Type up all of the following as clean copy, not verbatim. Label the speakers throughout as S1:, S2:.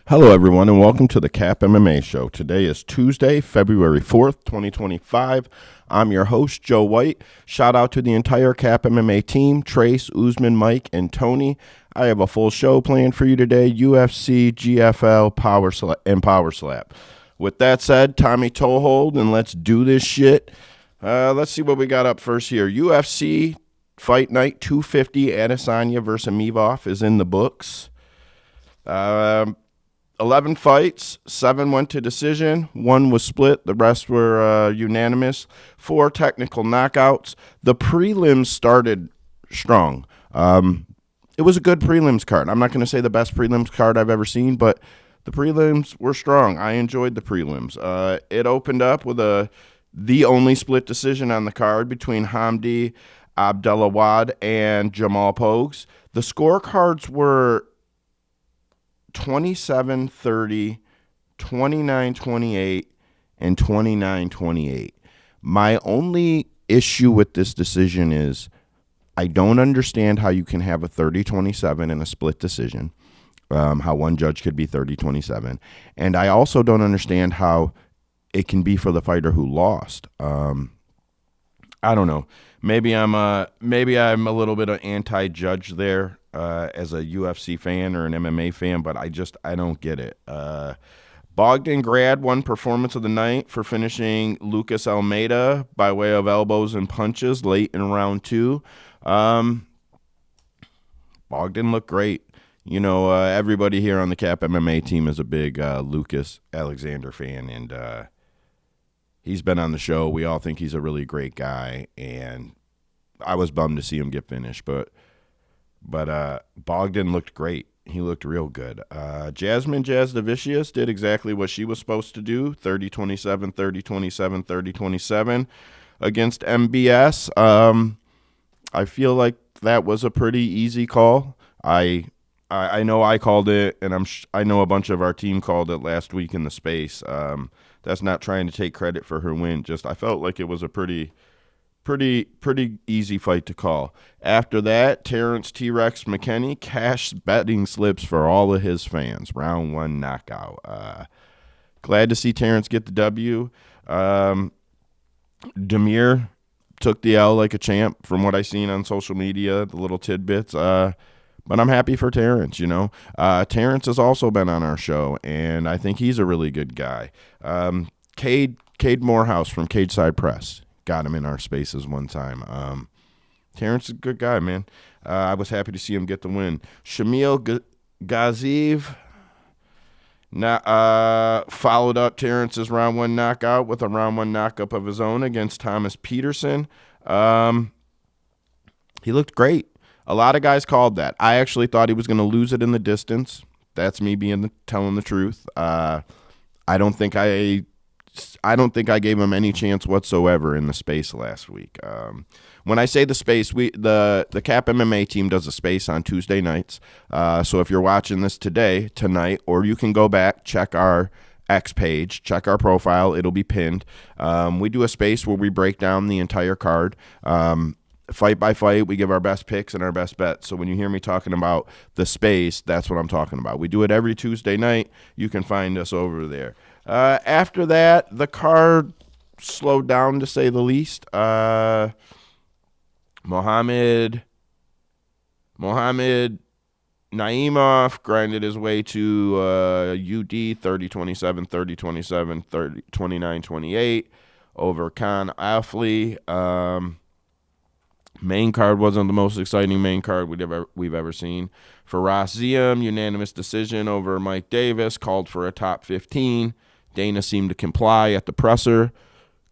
S1: Hello, everyone, and welcome to the CAP MMA Show. Today is Tuesday, February 4th, 2025. I'm your host, Joe White. Shout out to the entire CAP MMA team, Trace, Usman, Mike, and Tony. I have a full show planned for you today, UFC, GFL, Power Slap. With that said, Tommy Toehold, and let's do this shit. Let's see what we got up first here. UFC Fight Night 250, Adesanya versus Imavov is in the books. 11 fights, 7 went to decision, 1 was split, the rest were unanimous, 4 technical knockouts. The prelims started strong. It was a good prelims card. I'm not going to say the best prelims card I've ever seen, but the prelims were strong. I enjoyed the prelims. It opened up with the only split decision on the card between Hamdi Abdelawad and Jamal Pogues. The scorecards were 27-30, 29-28, and 29-28. My only issue with this decision is I don't understand how you can have a 30-27 in a split decision, how one judge could be 30-27. And I also don't understand how it can be for the fighter who lost. I don't know. Maybe I'm a little bit of anti-judge there as a UFC fan or an MMA fan, but I don't get it. Bogdan Grad won performance of the night for finishing Lucas Almeida by way of elbows and punches late in round 2. Bogdan looked great. You know, everybody here on the CAP MMA team is a big Lucas Alexander fan, and he's been on the show. We all think he's a really great guy, and I was bummed to see him get finished, but Bogdan looked great. He looked real good. Jasmine Jasdavicius did exactly what she was supposed to do, 30-27, 30-27, 30-27 against MBS. I feel like that was a pretty easy call. I know I called it, and I know a bunch of our team called it last week in the space. That's not trying to take credit for her win. Just I felt like it was a pretty easy fight to call. After that, Terrence T-Rex McKinney cashed betting slips for all of his fans. Round 1 knockout. Glad to see Terrence get the W. Demir took the L like a champ from what I seen on social media, the little tidbits. But I'm happy for Terrence, you know. Terrence has also been on our show, and I think he's a really good guy. Cade Morehouse from Cage Side Press got him in our spaces one time. Terrence is a good guy, man. I was happy to see him get the win. Shamil Gaziev followed up Terrence's round 1 knockout with a round 1 knockup of his own against Thomas Peterson. He looked great. A lot of guys called that. I actually thought he was going to lose it in the distance. That's me telling the truth. I don't think I gave him any chance whatsoever in the space last week. When I say the space, the CAP MMA team does a space on Tuesday nights. So if you're watching this tonight, or you can go back, check our X page, check our profile. It'll be pinned. We do a space where we break down the entire card. Fight by fight, we give our best picks and our best bets. So when you hear me talking about the space, that's what I'm talking about. We do it every Tuesday night. You can find us over there. After that, the card slowed down, to say the least. Mohammed Naimov grinded his way to UD 30-27, 30-27, 29-28 over Khan Affley. Main card wasn't the most exciting main card we've ever seen. Faraz Ziam, unanimous decision over Mike Davis, called for a top 15. Dana seemed to comply at the presser.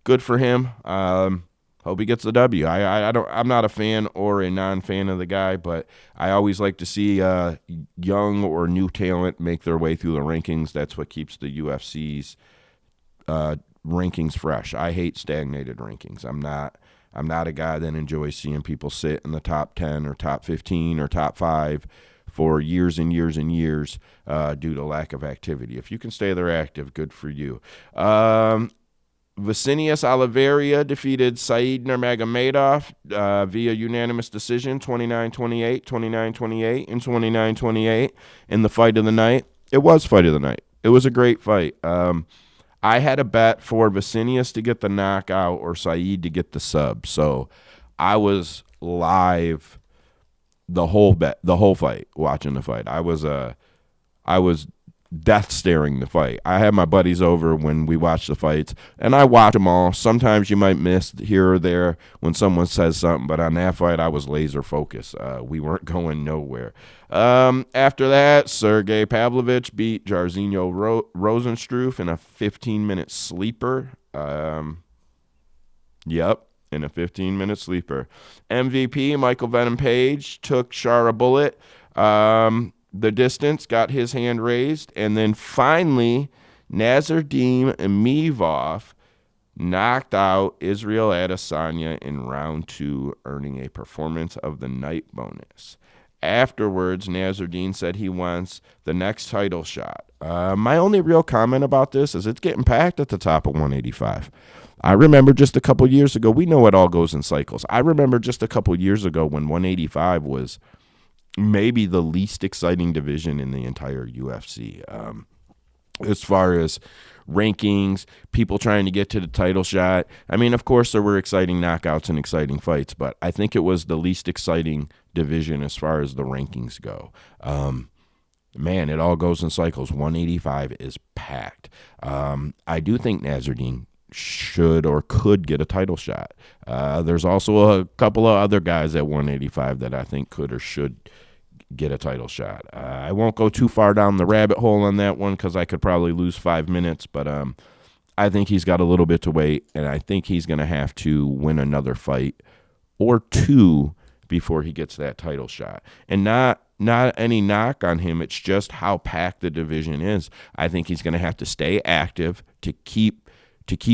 S1: Good for him. Hope he gets the W. I'm not a fan or a non-fan of the guy, but I always like to see young or new talent make their way through the rankings. That's what keeps the UFC's rankings fresh. I hate stagnated rankings. I'm not a guy that enjoys seeing people sit in the top 10 or top 15 or top 5 for years and years and years due to lack of activity. If you can stay there active, good for you. Vicinius Oliveira defeated Said Nurmagomedov via unanimous decision, 29-28, 29-28, and 29-28 in the fight of the night. It was fight of the night. It was a great fight. I had a bet for Vicinius to get the knockout or Saeed to get the sub. So I was live the whole fight, watching the fight. I was death staring the fight. I had my buddies over when we watched the fights, and I watch them all. Sometimes you might miss here or there when someone says something, but on that fight, I was laser focused. We weren't going nowhere. After that, Sergey Pavlovich beat Jairzinho Rosenstruck in a 15-minute sleeper. Yep, in a 15-minute sleeper. MVP, Michael Venom Page, took Shara Bullet the distance, got his hand raised, and then finally, Nassourdine Imavov knocked out Israel Adesanya in round 2, earning a performance of the night bonus. Afterwards, Nassourdine said he wants the next title shot. My only real comment about this is it's getting packed at the top of 185. I remember just a couple years ago, we know it all goes in cycles. I remember just a couple years ago when 185 was maybe the least exciting division in the entire UFC. As far as rankings, people trying to get to the title shot. I mean, of course, there were exciting knockouts and exciting fights, but I think it was the least exciting division as far as the rankings go. Man, it all goes in cycles. 185 is packed. I do think Nassourdine should or could get a title shot. There's also a couple of other guys at 185 that I think could or should get a title shot. I won't go too far down the rabbit hole on that one because I could probably lose 5 minutes, but I think he's got a little bit to wait, and I think he's going to have to win another fight or two before he gets that title shot. And not any knock on him, it's just how packed the division is. I think he's going to have to stay active to keep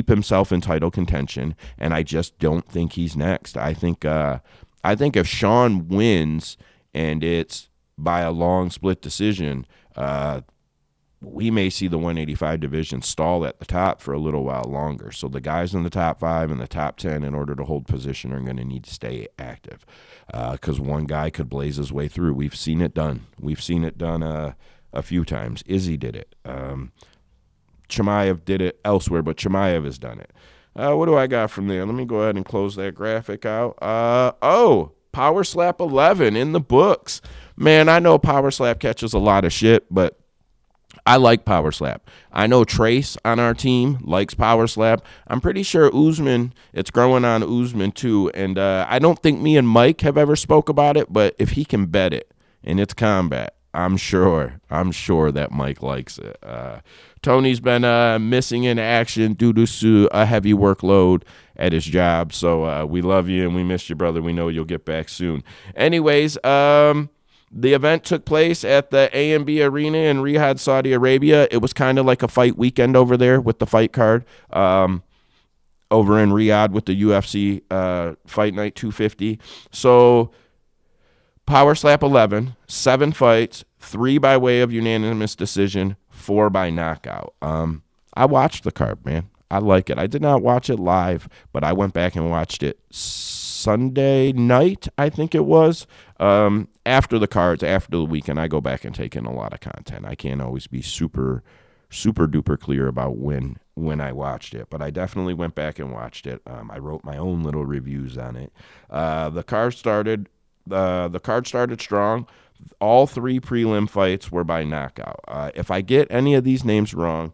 S1: himself in title contention, and I just don't think he's next. I think if Sean wins and it's by a long split decision, we may see the 185 division stall at the top for a little while longer. So the guys in the top 5 and the top 10, in order to hold position, are going to need to stay active because one guy could blaze his way through. We've seen it done. A few times. Izzy did it. Chimaev did it elsewhere, but Chimaev has done it. What do I got from there? Let me go ahead and close that graphic out. Power Slap 11 in the books. Man, I know Power Slap catches a lot of shit, but I like Power Slap. I know Trace on our team likes Power Slap. I'm pretty sure Usman, it's growing on Usman too, and I don't think me and Mike have ever spoke about it, but if he can bet it and it's combat, I'm sure that Mike likes it. Tony's been missing in action due to a heavy workload at his job, so we love you and we miss you, brother. We know you'll get back soon. Anyways, the event took place at the AMB Arena in Riyadh, Saudi Arabia. It was kind of like a fight weekend over there with the fight card over in Riyadh with the UFC Fight Night 250. So Power Slap 11, 7 fights, 3 by way of unanimous decision, 4 by knockout. I watched the card, man. I like it. I did not watch it live, but I went back and watched it Sunday night, I think it was. After the cards, after the weekend, I go back and take in a lot of content. I can't always be super duper clear about when I watched it, but I definitely went back and watched it. I wrote my own little reviews on it. The card started strong. All 3 prelim fights were by knockout. If I get any of these names wrong,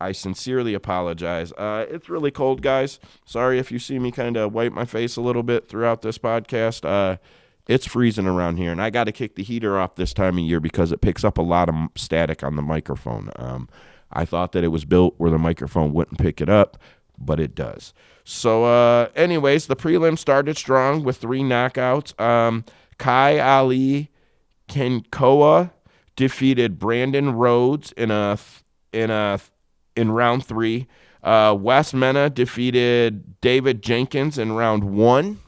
S1: I sincerely apologize. It's really cold, guys. Sorry if you see me kind of wipe my face a little bit throughout this podcast. It's freezing around here, and I got to kick the heater off this time of year because it picks up a lot of static on the microphone. I thought that it was built where the microphone wouldn't pick it up, but it does. So anyways, the prelim started strong with 3 knockouts. Kai Ali Kenkoa defeated Brandon Rhodes in round 3. Wes Mena defeated David Jenkins in round 1.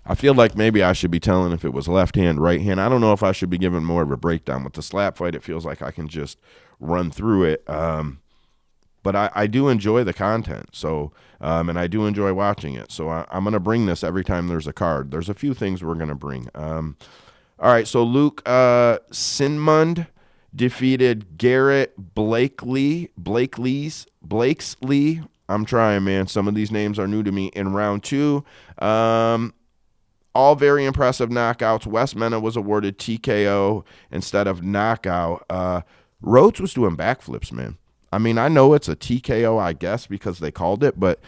S1: I feel like maybe I should be telling if it was left hand, right hand. I don't know if I should be giving more of a breakdown. With the slap fight, it feels like I can just run through it. But I do enjoy the content, so and I do enjoy watching it. So I'm going to bring this every time there's a card. There's a few things we're going to bring. All right, so Luke Sinmund defeated Garrett Blakesley. I'm trying, man. Some of these names are new to me in round 2. All very impressive knockouts. Wes Mena was awarded TKO instead of knockout. Rhodes was doing backflips, man. I mean, I know it's a TKO, I guess, because they called it, but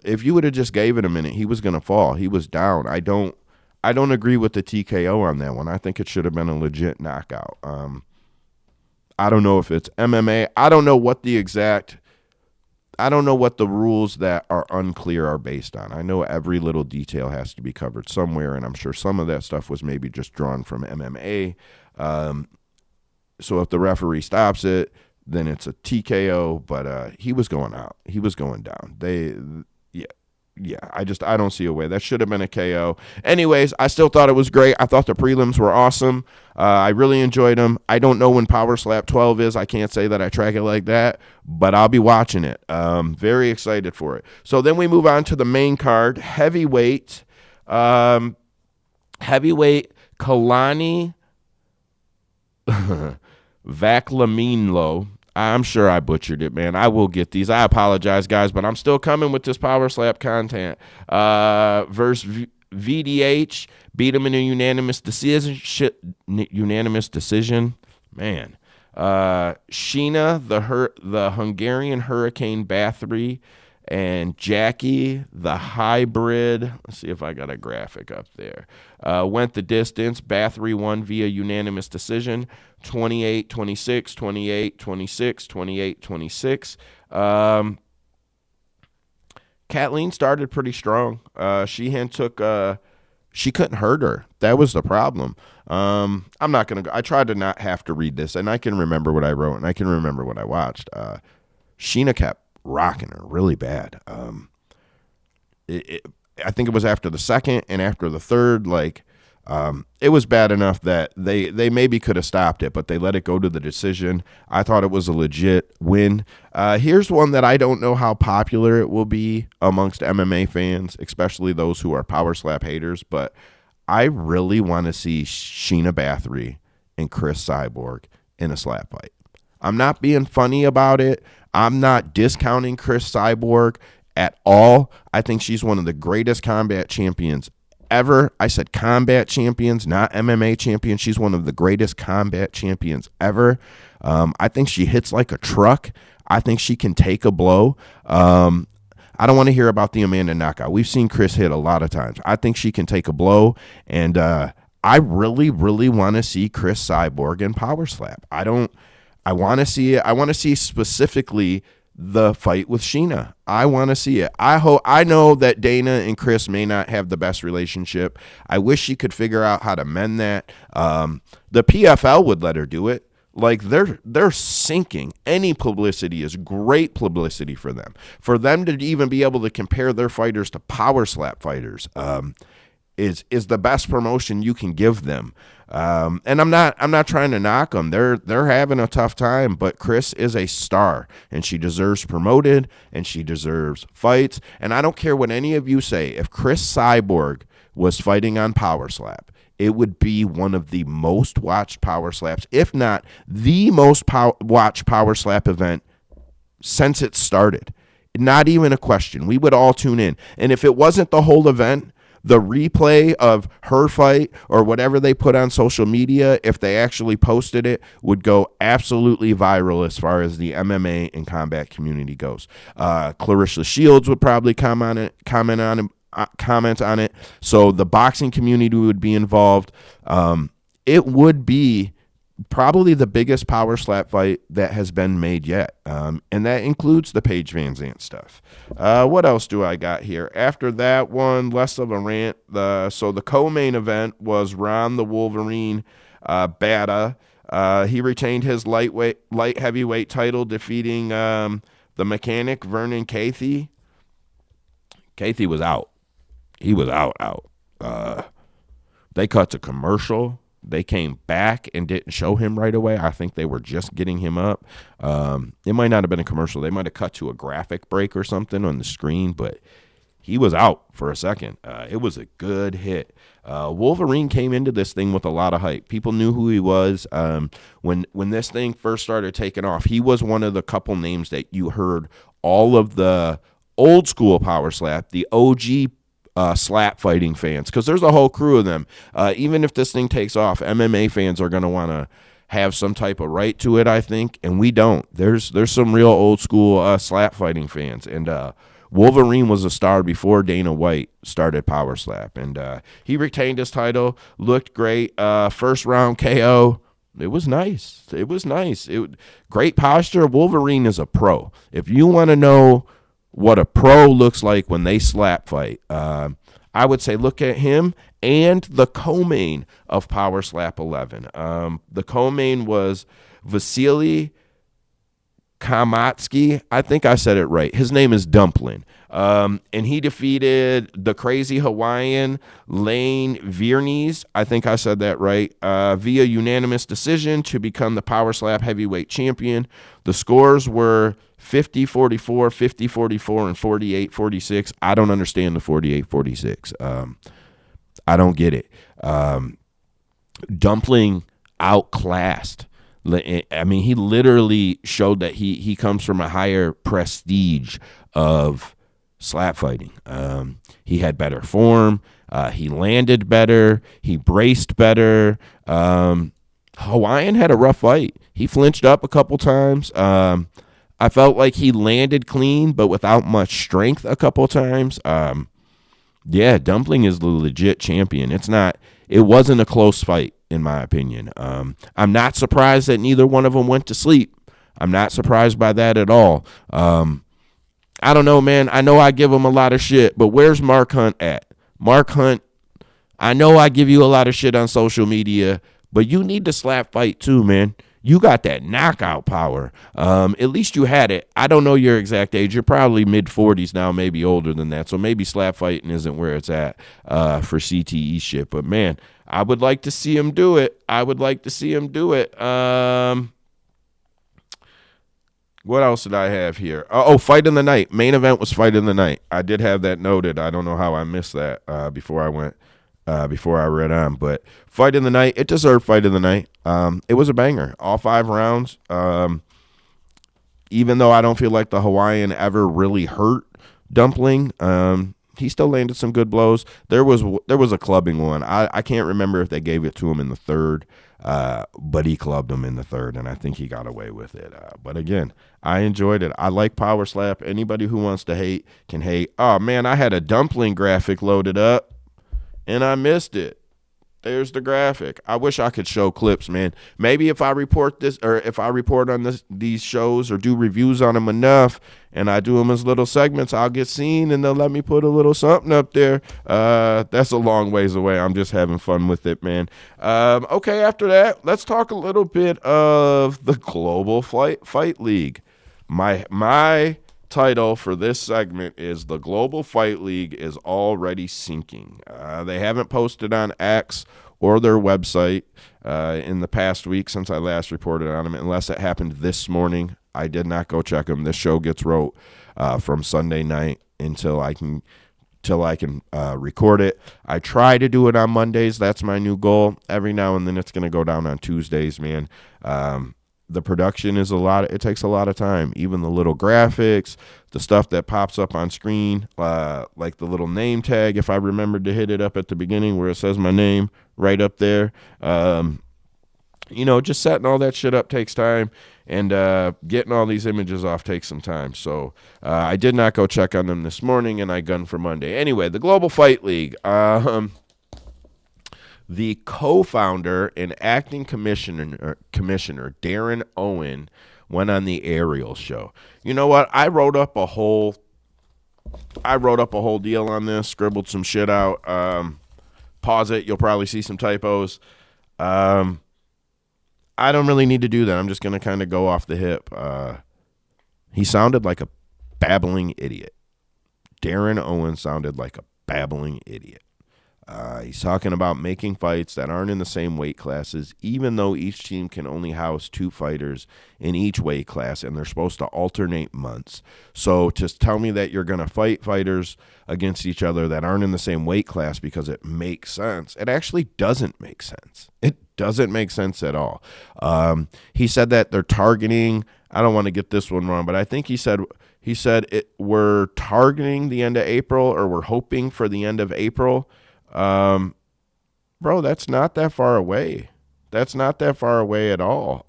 S1: if you would have just gave it a minute, he was going to fall. He was down. I don't agree with the TKO on that one. I think it should have been a legit knockout. I don't know if it's MMA. I don't know what the rules that are unclear are based on. I know every little detail has to be covered somewhere, and I'm sure some of that stuff was maybe just drawn from MMA. So if the referee stops it, then it's a TKO, but he was going out. He was going down. I don't see a way. That should have been a KO. Anyways, I still thought it was great. I thought the prelims were awesome. I really enjoyed them. I don't know when Power Slap 12 is. I can't say that I track it like that, but I'll be watching it. Very excited for it. So then we move on to the main card, heavyweight. Kalani Vaclaminlo. I'm sure I butchered it, man. I will get these. I apologize, guys, but I'm still coming with this Power Slap content. Versus VDH, beat him in a unanimous decision. Man. Sheena, the Hungarian Hurricane Bathory, and Jackie, the hybrid. Let's see if I got a graphic up there. Went the distance. Bathory won via unanimous decision. 28-26, 28-26, 28-26. Kathleen started pretty strong. She couldn't hurt her. That was the problem. I'm not going to go. I tried to not have to read this, and I can remember what I wrote, and I can remember what I watched. Sheena kept rocking her really bad. I think it was after the second and after the third, it was bad enough that they maybe could have stopped it, but they let it go to the decision. I thought it was a legit win. Here's one that I don't know how popular it will be amongst MMA fans, especially those who are Power Slap haters, but I really want to see Sheena Bathory and Chris Cyborg in a slap fight. I'm not being funny about it. I'm not discounting Chris Cyborg at all. I think she's one of the greatest combat champions ever. I said combat champions, not MMA champions. She's one of the greatest combat champions ever. I think she hits like a truck. I think she can take a blow. I don't want to hear about the Amanda knockout. We've seen Chris hit a lot of times. I think she can take a blow, and I really, really want to see Chris Cyborg in Power Slap. I want to see it. I want to see specifically the fight with Sheena. I want to see it. I know that Dana and Chris may not have the best relationship. I wish she could figure out how to mend that. The PFL would let her do it. Like they're sinking. Any publicity is great publicity for them. For them to even be able to compare their fighters to Power Slap fighters is the best promotion you can give them. And I'm not trying to knock them. They're having a tough time, but Chris is a star, and she deserves promoted, and she deserves fights. And I don't care what any of you say. If Chris Cyborg was fighting on Power Slap, it would be one of the most watched Power Slaps, if not the most watched Power Slap event since it started. Not even a question. We would all tune in. And if it wasn't the whole event, the replay of her fight or whatever they put on social media, if they actually posted it, would go absolutely viral as far as the MMA and combat community goes. Clarissa Shields would probably comment on it. So the boxing community would be involved. It would be probably the biggest Power Slap fight that has been made yet. And that includes the Paige Van Zandt stuff. What else do I got here? After that one, less of a rant. So the co-main event was Ron the Wolverine Bata. He retained his light heavyweight title, defeating the mechanic Vernon Cathy. Cathy was out. He was out. They cut to commercial. They came back and didn't show him right away. I think they were just getting him up. It might not have been a commercial. They might have cut to a graphic break or something on the screen, but he was out for a second. It was a good hit. Wolverine came into this thing with a lot of hype. People knew who he was. When this thing first started taking off, he was one of the couple names that you heard all of the old school power slap, the OG slap fighting fans, because there's a whole crew of them. Even if this thing takes off, MMA fans are going to want to have some type of right to it, I think, and we don't. There's some real old school slap fighting fans, and Wolverine was a star before Dana White started power slap, and he retained his title, looked great. First round KO. It was nice. Great posture. Wolverine is a pro. If you want to know what a pro looks like when they slap fight, I would say look at him and the co-main of Power Slap 11. The co-main was Vasily Kamatsky. I think I said it right. His name is Dumpling. And he defeated the crazy Hawaiian Lane Viernes. I think I said that right. Via unanimous decision to become the Power Slap heavyweight champion. The scores were 50-44, 50-44, and 48-46. I don't understand the 48-46. I don't get it. Dumpling outclassed. I mean, he literally showed that he comes from a higher prestige of slap fighting. He had better form. He landed better. He braced better. Hawaiian had a rough fight. He flinched up a couple times. I felt like he landed clean, but without much strength a couple times. Yeah, Dumpling is the legit champion. It wasn't a close fight, in my opinion. I'm not surprised that neither one of them went to sleep. I'm not surprised by that at all. I don't know, man. I know I give him a lot of shit, but where's Mark Hunt at? Mark Hunt, I know I give you a lot of shit on social media, but you need to slap fight too, man. You got that knockout power. At least you had it. I don't know your exact age. You're probably mid-40s now, maybe older than that. So maybe slap fighting isn't where it's at for CTE shit. But, man, I would like to see him do it. What else did I have here? Fight in the night. Main event was Fight in the Night. I did have that noted. I don't know how I missed that before I read on. But Fight in the Night, it deserved Fight in the Night. It was a banger. All 5 rounds. Even though I don't feel like the Hawaiian ever really hurt Dumpling, he still landed some good blows. There was a clubbing one. I can't remember if they gave it to him in the third, but he clubbed him in the third, and I think he got away with it. But again, I enjoyed it. I like Power Slap. Anybody who wants to hate can hate. Oh, man, I had a Dumpling graphic loaded up, and I missed it. There's the graphic. I wish I could show clips, man. Maybe if I report this, or if I report on these shows or do reviews on them enough, and I do them as little segments, I'll get seen, and they'll let me put a little something up there. That's a long ways away. I'm just having fun with it, man. Okay, after that, let's talk a little bit of the Global Fight League. My title for this segment is The Global Fight League is Already Sinking. They haven't posted on X or their website in the past week since I last reported on them, unless it happened this morning. I did not go check them. This show gets wrote from Sunday night until I can record it. I try to do it on Mondays. That's my new goal. Every now and then it's going to go down on Tuesdays, man. The production is it takes a lot of time. Even the little graphics, the stuff that pops up on screen, like the little name tag, if I remembered to hit it up at the beginning where it says my name right up there. Just setting all that shit up takes time, and getting all these images off takes some time. So I did not go check on them this morning, and I gunned for Monday. Anyway, the Global Fight League. The co-founder and acting commissioner Darren Owen went on the Ariel show. You know what? I wrote up a whole deal on this, scribbled some shit out. Pause it. You'll probably see some typos. I don't really need to do that. I'm just going to kind of go off the hip. He sounded like a babbling idiot. Darren Owen sounded like a babbling idiot. He's talking about making fights that aren't in the same weight classes, even though each team can only house 2 fighters in each weight class, and they're supposed to alternate months. So to tell me that you're going to fight fighters against each other that aren't in the same weight class because it makes sense, it actually doesn't make sense. It doesn't make sense at all. He said that they're targeting, I don't want to get this one wrong, but I think he said we're targeting the end of April, or we're hoping for the end of April. Bro, that's not that far away. That's not that far away at all.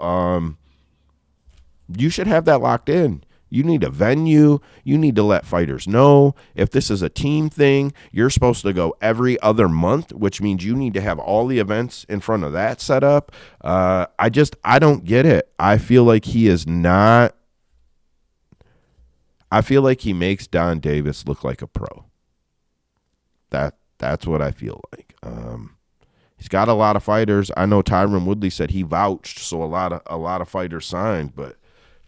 S1: You should have that locked in. You need a venue. You need to let fighters know. If this is a team thing, you're supposed to go every other month, which means you need to have all the events in front of that set up. I don't get it. I feel like he is not. I feel like he makes Don Davis look like a pro. That's what I feel like. He's got a lot of fighters. I know Tyron Woodley said he vouched, so a lot of fighters signed. But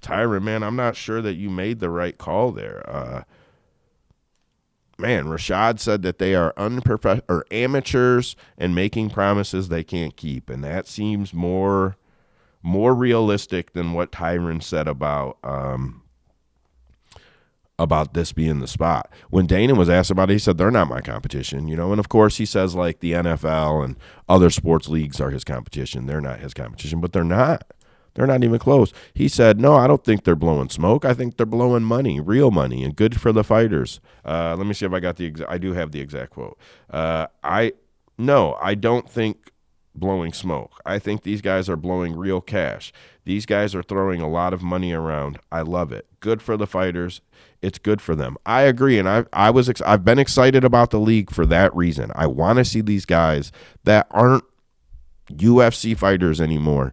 S1: Tyron, man, I'm not sure that you made the right call there. Man, Rashad said that they are amateurs and making promises they can't keep, and that seems more realistic than what Tyron said about this being the spot. When Dana was asked about it, he said, they're not my competition, and of course he says like the NFL and other sports leagues are his competition. They're not his competition, but they're not even close. He said, no, I don't think they're blowing smoke. I think they're blowing money, real money, and good for the fighters. Let me see if I got I do have the exact quote. I don't think blowing smoke. I think these guys are blowing real cash. These guys are throwing a lot of money around. I love it. Good for the fighters. It's good for them. I agree, and I've been excited about the league for that reason. I want to see these guys that aren't UFC fighters anymore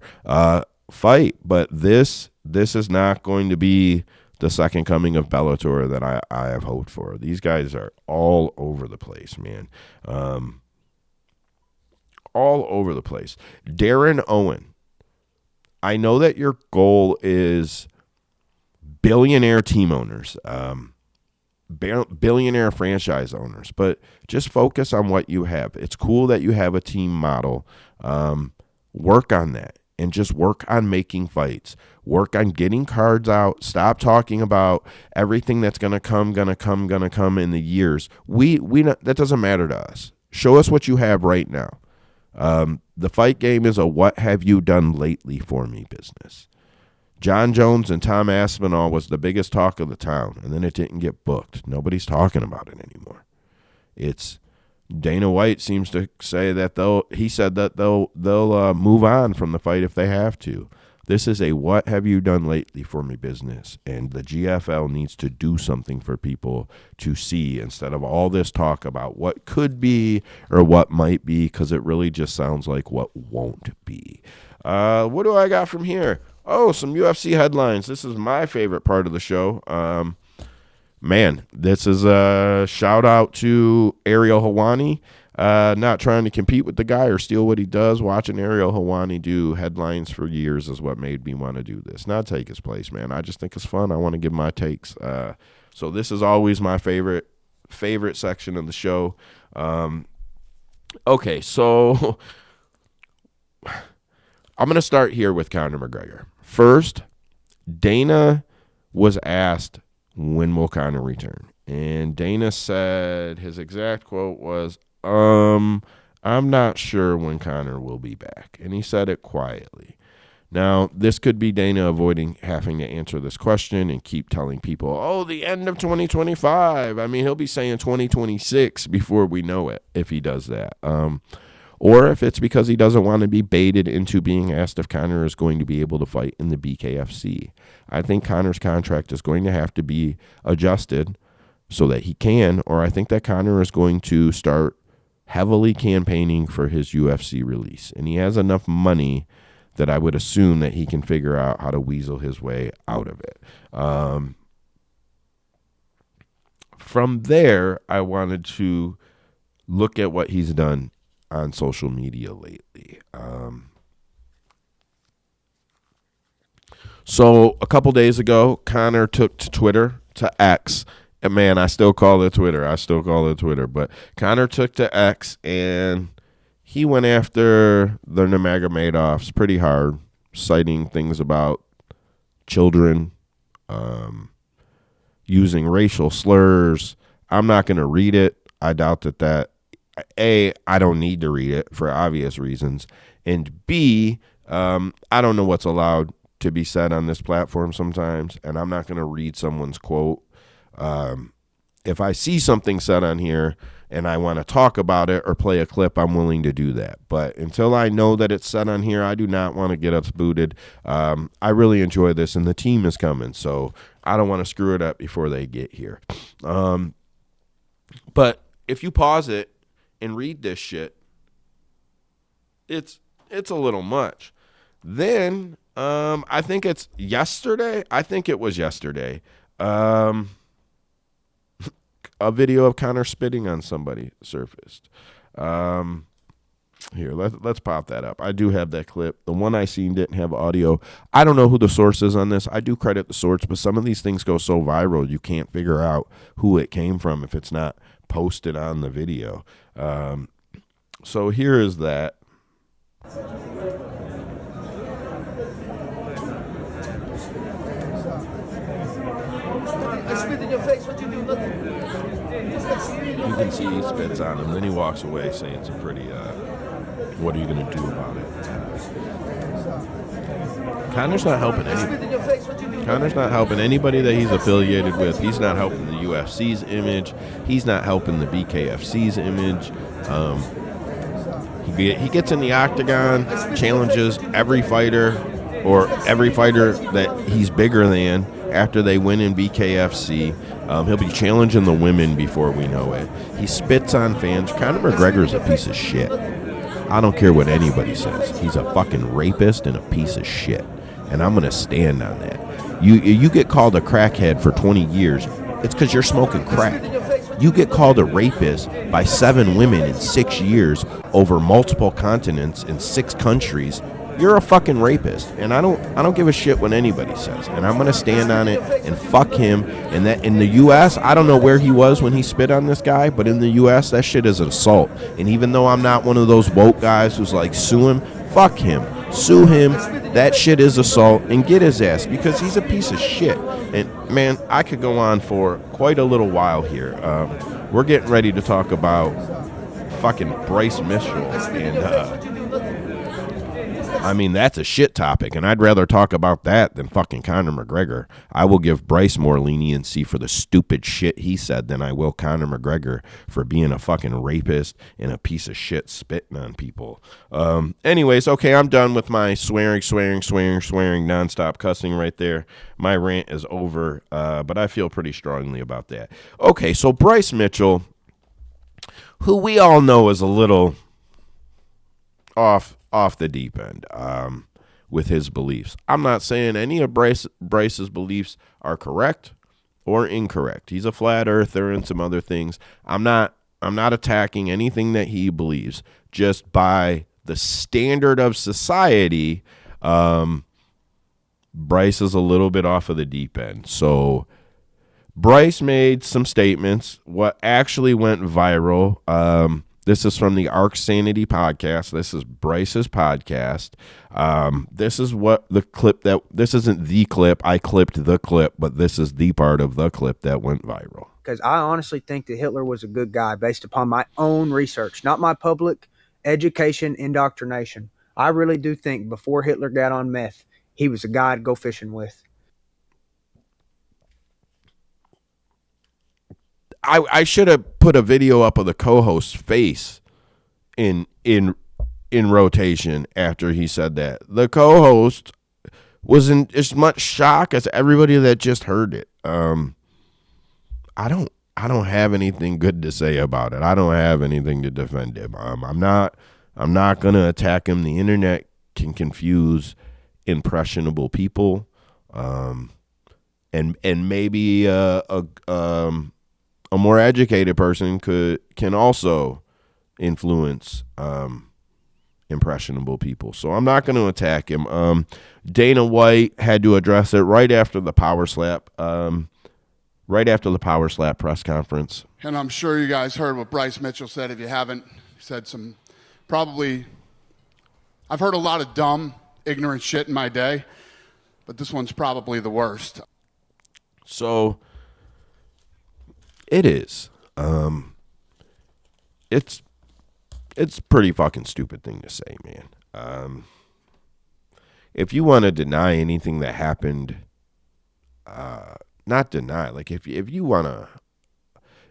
S1: fight, but this is not going to be the second coming of Bellator that I have hoped for. These guys are all over the place, man. All over the place. Darren Owen, I know that your goal is billionaire team owners, billionaire franchise owners, but just focus on what you have. It's cool that you have a team model. Work on that and just work on making fights. Work on getting cards out. Stop talking about everything that's going to come in the years. That doesn't matter to us. Show us what you have right now. The fight game is a what have you done lately for me business. John Jones and Tom Aspinall was the biggest talk of the town, and then it didn't get booked. Nobody's talking about it anymore. It's Dana White seems to say that they'll move on from the fight if they have to. This is a what have you done lately for me business, and the GFL needs to do something for people to see instead of all this talk about what could be or what might be, because it really just sounds like what won't be. What do I got from here? Oh, some UFC headlines. This is my favorite part of the show. Man, this is a shout out to Ariel Helwani. Not trying to compete with the guy or steal what he does. Watching Ariel Helwani do headlines for years is what made me want to do this. Not take his place, man. I just think it's fun. I want to give my takes. So this is always my favorite section of the show. Okay, so I'm going to start here with Conor McGregor. First, Dana was asked, when will Conor return? And Dana said, his exact quote was, I'm not sure when Conor will be back. And he said it quietly. Now, this could be Dana avoiding having to answer this question and keep telling people, the end of 2025. I mean, he'll be saying 2026 before we know it if he does that. Or if it's because he doesn't want to be baited into being asked if Conor is going to be able to fight in the BKFC. I think Conor's contract is going to have to be adjusted so that he can, or I think that Conor is going to start heavily campaigning for his UFC release. And he has enough money that I would assume that he can figure out how to weasel his way out of it. From there, I wanted to look at what he's done on social media lately. So a couple days ago, Conor took to Twitter, to X, Man, I still call it Twitter. But Conor took to X, and he went after the Nurmagomedovs pretty hard, citing things about children, using racial slurs. I'm not going to read it. I doubt that I don't need to read it for obvious reasons. And B, I don't know what's allowed to be said on this platform sometimes, and I'm not going to read someone's quote. If I see something said on here and I want to talk about it or play a clip, I'm willing to do that. But until I know that it's said on here, I do not want to get us booted. I really enjoy this, and the team is coming, so I don't want to screw it up before they get here. But if you pause it and read this shit, it's a little much. Then I think it's yesterday. It was yesterday. A video of Conor spitting on somebody surfaced. Here, let's pop that up. I do have that clip. The one I seen didn't have audio. I don't know who the source is on this. I do credit the source, but some of these things go so viral you can't figure out who it came from if it's not posted on the video. So here is that.
S2: I spit in your face. What you do? Nothing.
S1: You can see he spits on him. Then he walks away saying some pretty, what are you going to do about it? Conor's not helping anybody. Conor's not helping anybody that he's affiliated with. He's not helping the UFC's image. He's not helping the BKFC's image. He gets in the octagon, challenges every fighter or every fighter that he's bigger than after they win in BKFC. He'll be challenging the women before we know it. He spits on fans. Conor McGregor's a piece of shit. I don't care what anybody says. He's a fucking rapist and a piece of shit. And I'm going to stand on that. You get called a crackhead for 20 years. It's because you're smoking crack. You get called a rapist by 7 women in 6 years over multiple continents in 6 countries. You're a fucking rapist, and I don't give a shit what anybody says, and I'm gonna stand on it and fuck him. And that in the U.S., I don't know where he was when he spit on this guy, but in the U.S., that shit is an assault. And even though I'm not one of those woke guys who's like sue him, fuck him, sue him. That shit is assault, and get his ass because he's a piece of shit. And man, I could go on for quite a little while here. We're getting ready to talk about fucking Bryce Mitchell and. I mean, that's a shit topic, and I'd rather talk about that than fucking Conor McGregor. I will give Bryce more leniency for the stupid shit he said than I will Conor McGregor for being a fucking rapist and a piece of shit spitting on people. Anyways, okay, I'm done with my swearing, nonstop cussing right there. My rant is over, but I feel pretty strongly about that. Okay, so Bryce Mitchell, who we all know is a little off the deep end with his beliefs. I'm not saying any of Bryce's beliefs are correct or incorrect. He's a flat earther and some other things. I'm not attacking anything that he believes. Just by the standard of society, Bryce is a little bit off of the deep end. So Bryce made some statements. What actually went viral, this is from the Arc Sanity podcast. This is Bryce's podcast. This is what the clip that, this isn't the clip. I clipped the clip, but this is the part of the clip that went viral.
S3: Because I honestly think that Hitler was a good guy based upon my own research, not my public education indoctrination. I really do think before Hitler got on meth, he was a guy to go fishing with.
S1: I should have put a video up of the co-host's face in rotation after he said that. The co-host was in as much shock as everybody that just heard it. I don't have anything good to say about it. I don't have anything to defend him. I'm not gonna attack him. The internet can confuse impressionable people, and maybe a more educated person can also influence impressionable people. So I'm not going to attack him. Dana White had to address it right after the power slap. right after the Power Slap press conference.
S4: And I'm sure you guys heard what Bryce Mitchell said. If you haven't, he said some probably, I've heard a lot of dumb, ignorant shit in my day, but this one's probably the worst.
S1: So it is. It's a pretty fucking stupid thing to say, man. If you want to deny anything that happened, not deny, like if you want to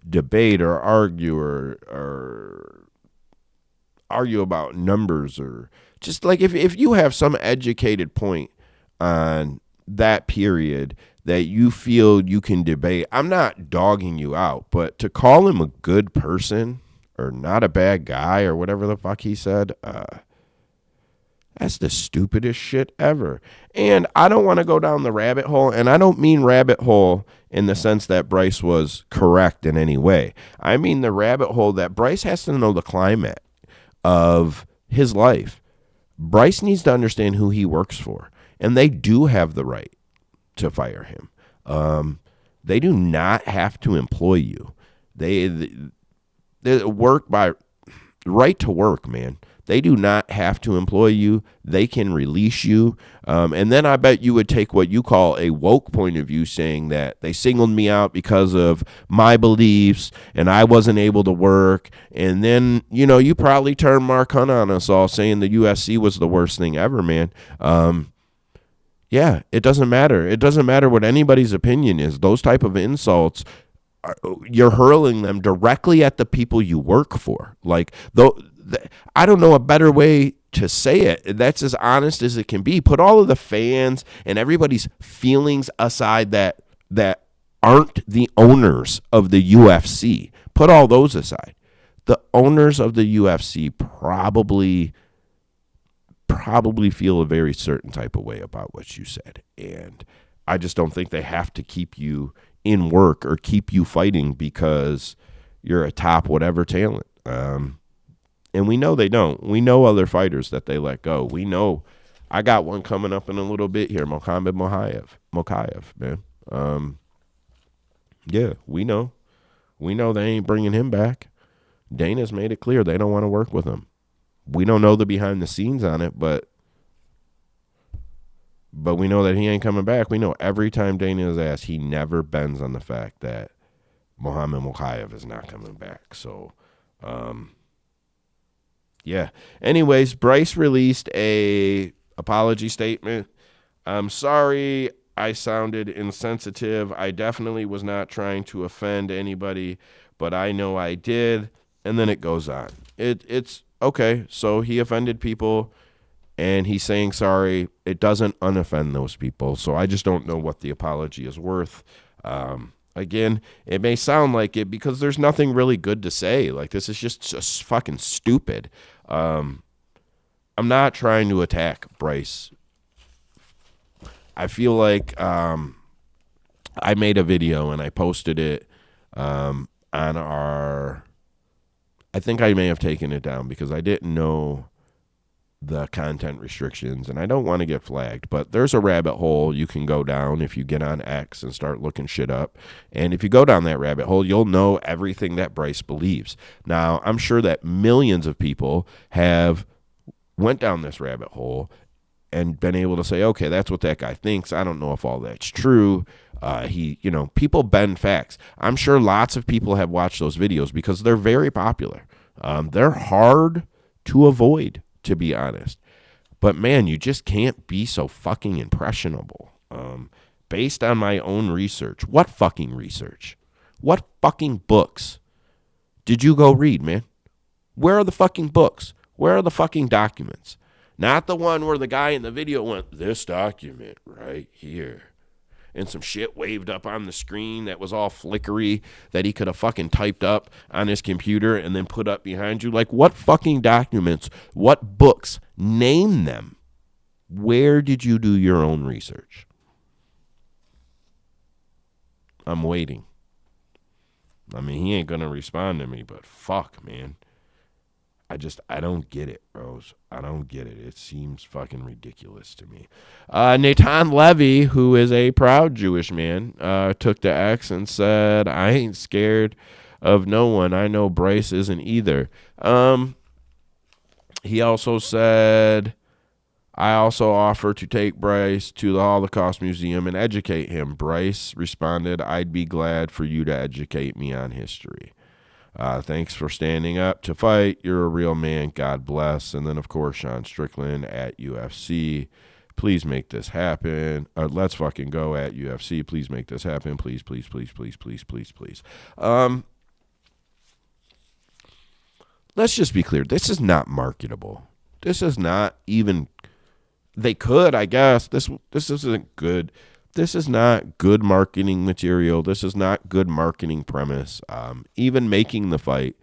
S1: debate or argue or argue about numbers, or just like if you have some educated point on that period that you feel you can debate, I'm not dogging you out, but to call him a good person or not a bad guy or whatever the fuck he said, that's the stupidest shit ever. And I don't want to go down the rabbit hole, and I don't mean rabbit hole in the sense that Bryce was correct in any way. I mean the rabbit hole that Bryce has to know the climate of his life. Bryce needs to understand who he works for, and they do have the right to fire him. They do not have to employ you. They work by right to work, man. They do not have to employ you. They can release you. And then I bet you would take what you call a woke point of view, saying that they singled me out because of my beliefs and I wasn't able to work. And then, you probably turn Mark Hunt on us all saying the UFC was the worst thing ever, man. Yeah, it doesn't matter. It doesn't matter what anybody's opinion is. Those type of insults, you're hurling them directly at the people you work for. Like, I don't know a better way to say it. That's as honest as it can be. Put all of the fans and everybody's feelings aside that aren't the owners of the UFC. Put all those aside. The owners of the UFC probably feel a very certain type of way about what you said. And I just don't think they have to keep you in work or keep you fighting because you're a top whatever talent. And we know they don't. We know other fighters that they let go. We know. I got one coming up in a little bit here, Makhachev, man. Yeah, we know. We know they ain't bringing him back. Dana's made it clear they don't want to work with him. We don't know the behind the scenes on it, but we know that he ain't coming back. We know every time Dana is asked, he never bends on the fact that Muhammad Makhachev is not coming back. So, yeah. Anyways, Bryce released a apology statement. I'm sorry I sounded insensitive. I definitely was not trying to offend anybody, but I know I did. And then it goes on. It's okay. So he offended people, and he's saying sorry. It doesn't unoffend those people. So I just don't know what the apology is worth. Again, it may sound like it because there's nothing really good to say. Like, this is just fucking stupid. I'm not trying to attack Bryce. I feel like I made a video and I posted it on our... I think I may have taken it down because I didn't know the content restrictions, and I don't want to get flagged, but there's a rabbit hole you can go down if you get on X and start looking shit up. And if you go down that rabbit hole, you'll know everything that Bryce believes. Now, I'm sure that millions of people have went down this rabbit hole and been able to say, okay, that's what that guy thinks. I don't know if all that's true. People bend facts. I'm sure lots of people have watched those videos because they're very popular. They're hard to avoid, to be honest. But man, you just can't be so fucking impressionable. Based on my own research. What fucking research? What fucking books did you go read, man? Where are the fucking books? Where are the fucking documents? Not the one where the guy in the video went, this document right here. And some shit waved up on the screen that was all flickery that he could have fucking typed up on his computer and then put up behind you. Like, what fucking documents? What books? Name them. Where did you do your own research? I'm waiting. I mean, he ain't going to respond to me, but fuck, man. I don't get it, Rose. I don't get it. It seems fucking ridiculous to me. Natan Levy, who is a proud Jewish man, took to X and said, I ain't scared of no one. I know Bryce isn't either. He also said, I also offer to take Bryce to the Holocaust Museum and educate him. Bryce responded, I'd be glad for you to educate me on history. Thanks for standing up to fight. You're a real man. God bless. And then, of course, Sean Strickland at UFC. Please make this happen. Let's fucking go at UFC. Please make this happen. Please, please, please, please, please, please, please. Let's just be clear. This is not marketable. This is not even... They could, I guess. This isn't good. This is not good marketing material. This is not good marketing premise. Even making the fight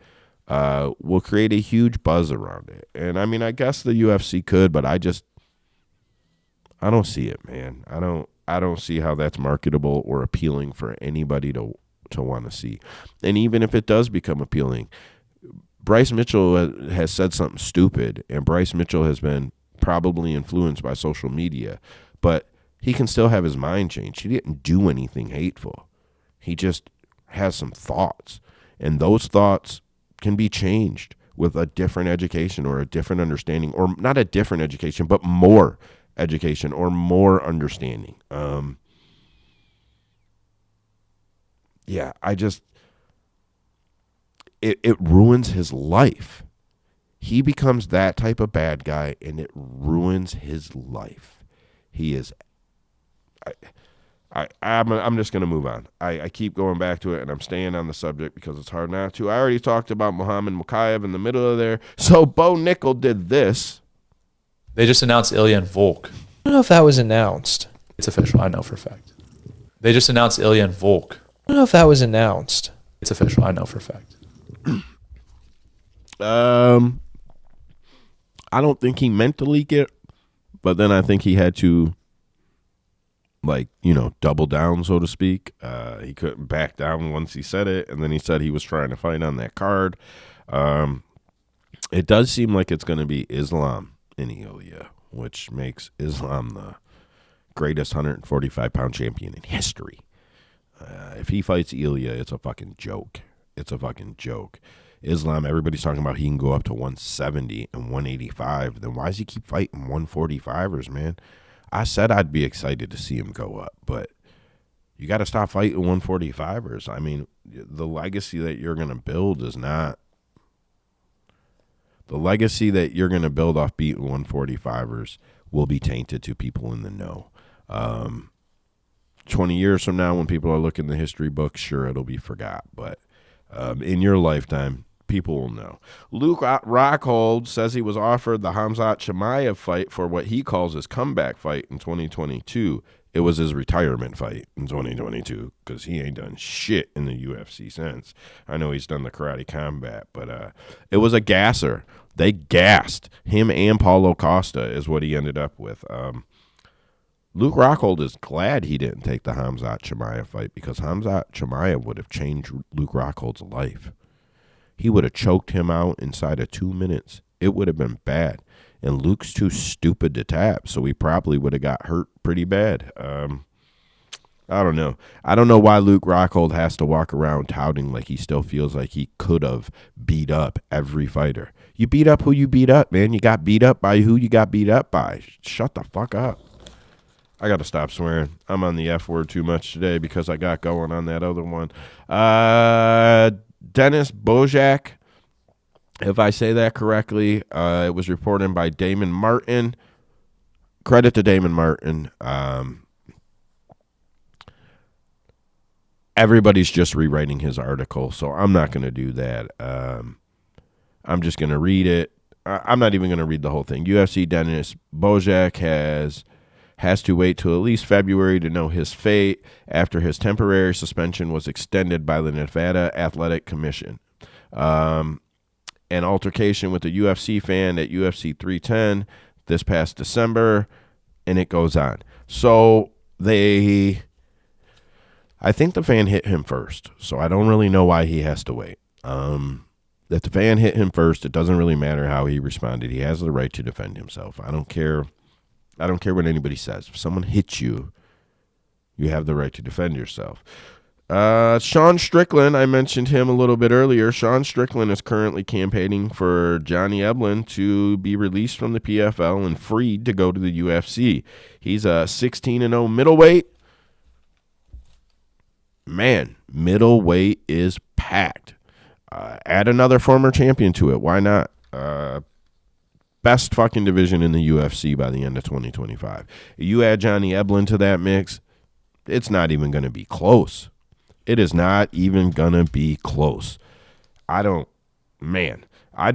S1: will create a huge buzz around it. And I mean, I guess the UFC could, but I don't see it, man. I don't see how that's marketable or appealing for anybody to want to see. And even if it does become appealing, Bryce Mitchell has said something stupid, and Bryce Mitchell has been probably influenced by social media, but he can still have his mind changed. He didn't do anything hateful. He just has some thoughts, and those thoughts can be changed with a different education or a different understanding, or not a different education, but more education or more understanding. It ruins his life. He becomes that type of bad guy, and it ruins his life. He is... I'm just going to move on. I keep going back to it, and I'm staying on the subject because it's hard not to. I already talked about Muhammad Makhachev in the middle of there. So Bo Nickal did this.
S5: They just announced Ilya and Volk.
S6: I don't know if that was announced.
S5: It's official. I know for a fact. They just announced Ilya and Volk.
S6: I don't know if that was announced.
S5: It's official. I know for a fact.
S1: I don't think he meant to leak it, but then I think he had to, double down, so to speak. He couldn't back down once he said it, and then he said he was trying to fight on that card. It does seem like it's going to be Islam in Ilya, which makes Islam the greatest 145-pound champion in history. If he fights Ilya, it's a fucking joke. It's a fucking joke. Islam, everybody's talking about he can go up to 170 and 185. Then why does he keep fighting 145ers, man? I said I'd be excited to see him go up, but you got to stop fighting 145ers. I mean, the legacy that you're going to build is not... The legacy that you're going to build off beating 145ers will be tainted to people in the know. 20 years from now, when people are looking at the history books, sure, it'll be forgot, but in your lifetime, people will know. Luke Rockhold says he was offered the Khamzat Chimaev fight for what he calls his comeback fight in 2022. It was his retirement fight in 2022 because he ain't done shit in the UFC since. I know he's done the Karate Combat, but it was a gasser. They gassed him and Paulo Costa is what he ended up with. Luke Rockhold is glad he didn't take the Khamzat Chimaev fight because Khamzat Chimaev would have changed Luke Rockhold's life. He would have choked him out inside of 2 minutes. It would have been bad. And Luke's too stupid to tap, so he probably would have got hurt pretty bad. I don't know. I don't know why Luke Rockhold has to walk around touting like he still feels like he could have beat up every fighter. You beat up who you beat up, man. You got beat up by who you got beat up by. Shut the fuck up. I got to stop swearing. I'm on the F word too much today because I got going on that other one. Dennis Bojak, if I say that correctly, it was reported by Damon Martin. Credit to Damon Martin. Everybody's just rewriting his article, so I'm not going to do that. I'm just going to read it. I'm not even going to read the whole thing. UFC Dennis Bojak has to wait till at least February to know his fate after his temporary suspension was extended by the Nevada Athletic Commission. An altercation with a UFC fan at UFC 310 this past December, and it goes on. So I think the fan hit him first, so I don't really know why he has to wait. If the fan hit him first, it doesn't really matter how he responded. He has the right to defend himself. I don't care what anybody says. If someone hits you, you have the right to defend yourself. Sean Strickland, I mentioned him a little bit earlier. Sean Strickland is currently campaigning for Johnny Eblin to be released from the PFL and freed to go to the UFC. He's a 16-0 middleweight. Man, middleweight is packed. Add another former champion to it. Why not? Best fucking division in the UFC by the end of 2025. You add Johnny Eblin to that mix, it's not even going to be close. It is not even going to be close. I'd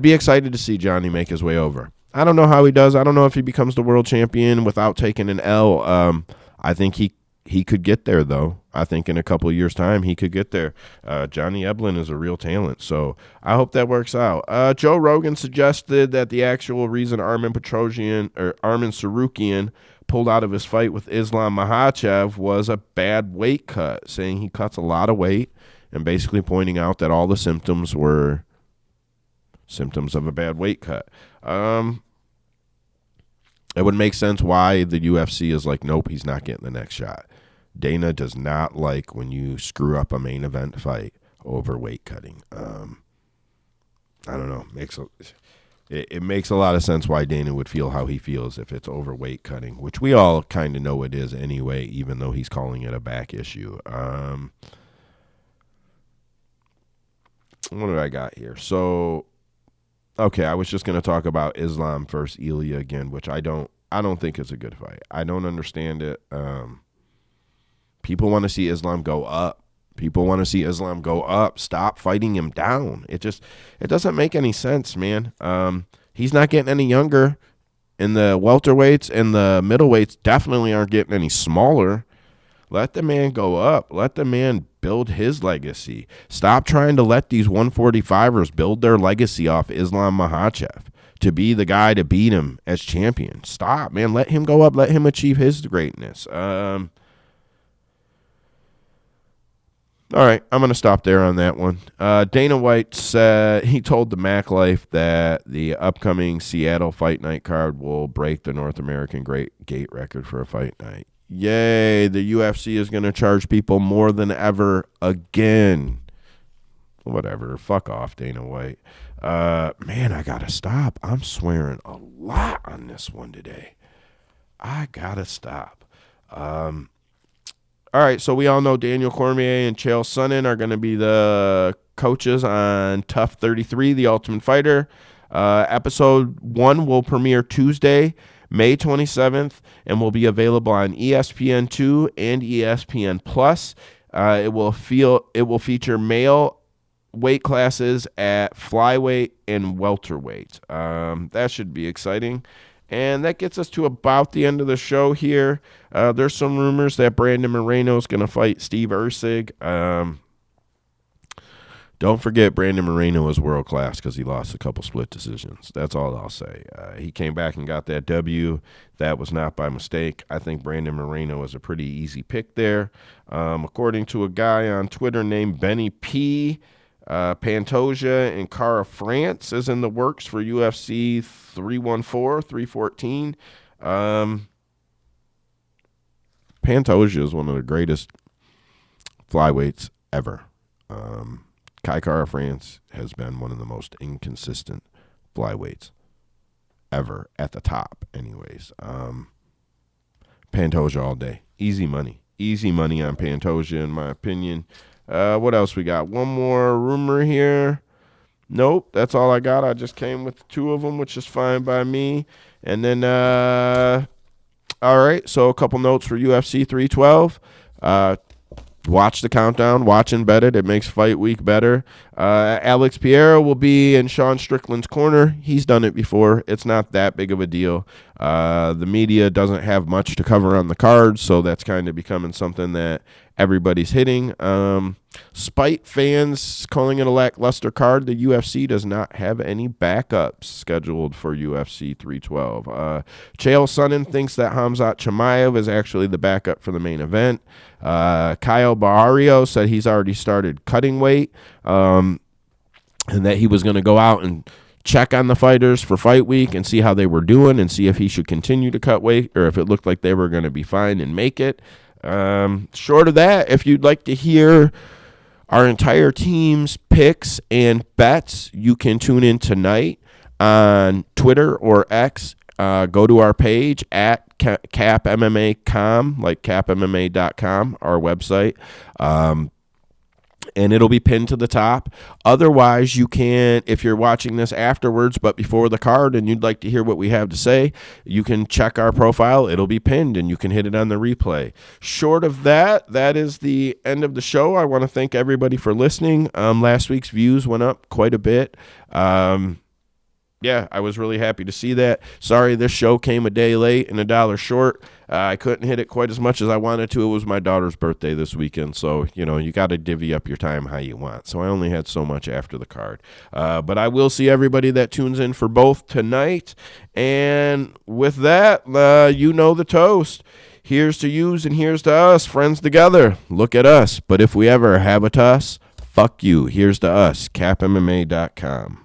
S1: be excited to see Johnny make his way over. I don't know how he does. I don't know if he becomes the world champion without taking an L. I think he could get there, though. I think in a couple of years' time, he could get there. Johnny Eblin is a real talent, so I hope that works out. Joe Rogan suggested that the actual reason Armin Tsarukyan pulled out of his fight with Islam Makhachev was a bad weight cut, saying he cuts a lot of weight and basically pointing out that all the symptoms were symptoms of a bad weight cut. It would make sense why the UFC is like, nope, he's not getting the next shot. Dana does not like when you screw up a main event fight over weight cutting. I don't know. It makes a lot of sense why Dana would feel how he feels if it's over weight cutting, which we all kind of know it is anyway, even though he's calling it a back issue. What do I got here? So, okay, I was just going to talk about Islam versus Ilya again, which I don't think is a good fight. I don't understand it. People want to see Islam go up. Stop fighting him down. It doesn't make any sense, man. He's not getting any younger, and the welterweights and the middleweights definitely aren't getting any smaller. Let the man go up. Let the man build his legacy. Stop trying to let these 145ers build their legacy off Islam Makhachev to be the guy to beat him as champion. Stop, man. Let him go up. Let him achieve his greatness. All right, I'm going to stop there on that one. Dana White said he told the Mac Life that the upcoming Seattle Fight Night card will break the North American gate record for a fight night. Yay, the UFC is going to charge people more than ever again. Whatever, fuck off, Dana White. Man, I got to stop. I'm swearing a lot on this one today. I got to stop. All right, so we all know Daniel Cormier and Chael Sonnen are going to be the coaches on Tough 33, The Ultimate Fighter. Episode 1 will premiere Tuesday, May 27th, and will be available on ESPN2 and ESPN Plus. It will feature male weight classes at flyweight and welterweight. That should be exciting. And that gets us to about the end of the show here. There's some rumors that Brandon Moreno is going to fight Steve Erceg. Don't forget Brandon Moreno is world class because he lost a couple split decisions. That's all I'll say. He came back and got that W. That was not by mistake. I think Brandon Moreno is a pretty easy pick there. According to a guy on Twitter named Benny P., Pantoja and Cara France is in the works for UFC 314. Pantoja is one of the greatest flyweights ever. Cara France has been one of the most inconsistent flyweights ever at the top anyways. Pantoja all day. Easy money on Pantoja in my opinion. What else we got? One more rumor here. Nope, that's all I got. I just came with 2 of them, which is fine by me. And then, all right, so a couple notes for UFC 312. Watch the countdown. Watch and bet it. It makes fight week better. Alex Pereira will be in Sean Strickland's corner. He's done it before. It's not that big of a deal. The media doesn't have much to cover on the card, so that's kind of becoming something that everybody's hitting. Spite fans calling it a lackluster card. The UFC does not have any backups scheduled for UFC 312. Chael Sonnen thinks that Khamzat Chimaev is actually the backup for the main event. Kyle Barrio said he's already started cutting weight. and that he was going to go out and check on the fighters for fight week and see how they were doing and see if he should continue to cut weight or if it looked like they were going to be fine and make it. Short of that, if you'd like to hear our entire team's picks and bets, you can tune in tonight on Twitter or X. Go to our page at CAP MMA.com, like capmma.com, our website. And it'll be pinned to the top. Otherwise, you can, if you're watching this afterwards but before the card and you'd like to hear what we have to say, you can check our profile. It'll be pinned and you can hit it on the replay. Short of that, that is the end of the show. I want to thank everybody for listening. Last week's views went up quite a bit. Yeah, I was really happy to see that. Sorry, this show came a day late and $1 short. I couldn't hit it quite as much as I wanted to. It was my daughter's birthday this weekend, so, you got to divvy up your time how you want. So I only had so much after the card. But I will see everybody that tunes in for both tonight. And with that, the toast. Here's to yous and here's to us, friends together. Look at us. But if we ever have a tuss, fuck you. Here's to us, capmma.com.